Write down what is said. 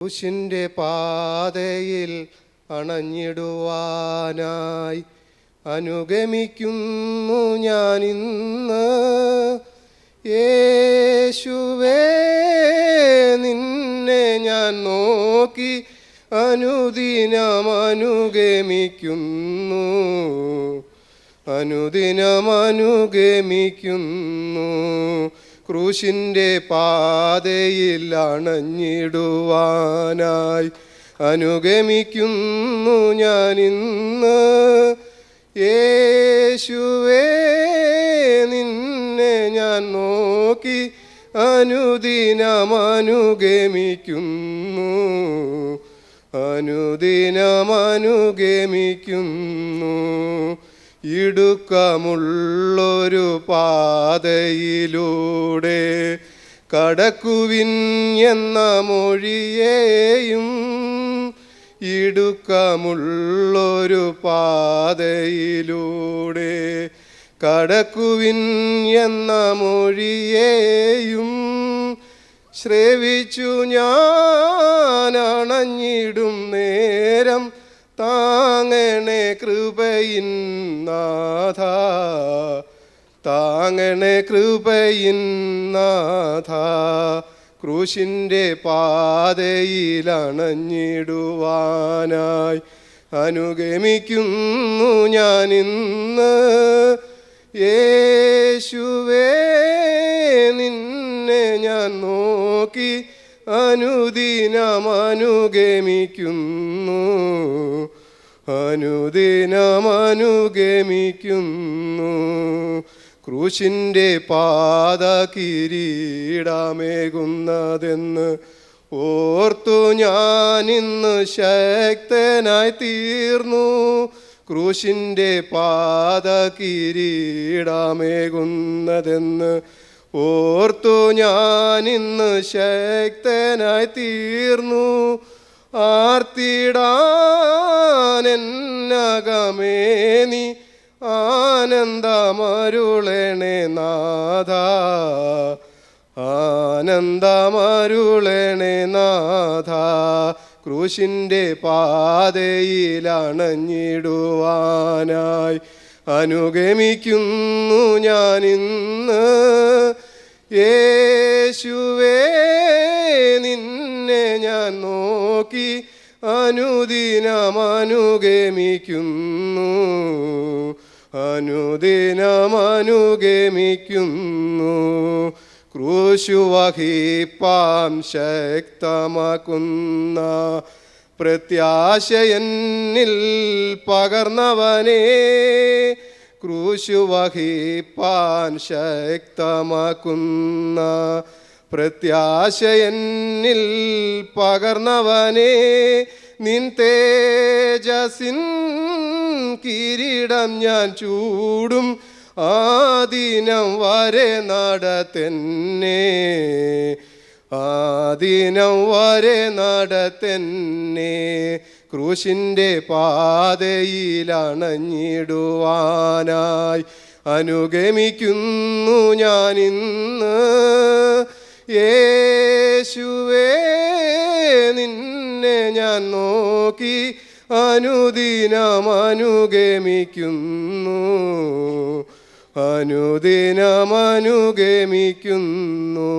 ക്രൂശിൻ്റെ പാതയിൽ അണഞ്ഞിടുവാനായി അനുഗമിക്കുന്നു ഞാനിന്ന്. യേശുവേ, നിന്നെ ഞാൻ നോക്കി അനുദിനമനുഗമിക്കുന്നു, അനുദിനമനുഗമിക്കുന്നു. ക്രൂശിൻ്റെ പാതയിൽ അണഞ്ഞിടുവാനായി അനുഗമിക്കുന്നു ഞാനിന്ന്. യേശുവേ, നിന്നെ ഞാൻ നോക്കി അനുദിനമനുഗമിക്കുന്നു, അനുദിനമനുഗമിക്കുന്നു. ഇടുക്കമുള്ളൊരു പാതയിലൂടെ കടക്കുവിൻ എന്ന മൊഴിയേയും, ഇടുക്കമുള്ളൊരു പാതയിലൂടെ കടക്കുവിൻ എന്ന മൊഴിയേയും ശ്രവിച്ചു ഞാൻ അണഞ്ഞിടും നേരം താങ്ങണേ കൃപയിൻ നാഥ, താങ്ങണേ കൃപയിൻ നാഥ. ക്രൂശിൻ്റെ പാതയിൽ അണഞ്ഞിടുവാനായി അനുഗമിക്കുന്നു ഞാനിന്ന്. യേശുവേ, നിന്നെ ഞാൻ നോക്കി അനുദിനമനുഗമിക്കുന്നു, അനുദിനമനുഗമിക്കുന്നു. ക്രൂശിൻ്റെ പാത കിരീടമേകുന്നതെന്ന് ഓർത്തു ഞാനിന്ന് ശക്തനായി തീർന്നു. ക്രൂശിൻ്റെ പാത കിരീടമേകുന്നതെന്ന് ഓർത്തു ഞാനിന്ന് ശക്തനായി തീർന്നു. ആർത്തിടാനെന്നകമേ നീ ആനന്ദമരുളണേ നാഥ, ആനന്ദമരുളണേ നാഥ. ക്രൂശിൻ്റെ പാതയിൽ അണഞ്ഞിടുവാനായി അനുഗമിക്കുന്നു ഞാനിന്ന്. യേശുവേ, നിന്നെ ഞാൻ നോക്കി അനുദിനമനുഗമിക്കുന്നു, അനുദിനമനുഗമിക്കുന്നു. ക്രൂശു വഹിപ്പാൻ ശക്തമാക്കുന്ന പ്രത്യാശ എന്നിൽ പകർന്നവനേ, ക്രൂശു വഹിപ്പാൻ ശക്തമാക്കുന്ന പ്രത്യാശ എന്നിൽ പകർന്നവനേ, നിൻ തേജസ്സിൻ കിരീടം ഞാൻ ചൂടും ആ ദിനം വരെ നടത്തെന്നെ, ആ ദിനം വരെ നടത്തെന്നെ. ക്രൂശിൻ്റെ പാതയിൽ അണഞ്ഞിടുവാനായി അനുഗമിക്കുന്നു ഞാനിന്ന്. യേശുവേ, നിന്നെ ഞാൻ നോക്കി അനുദിനമനുഗമിക്കുന്നു, അനുദിനമനുഗമിക്കുന്നു.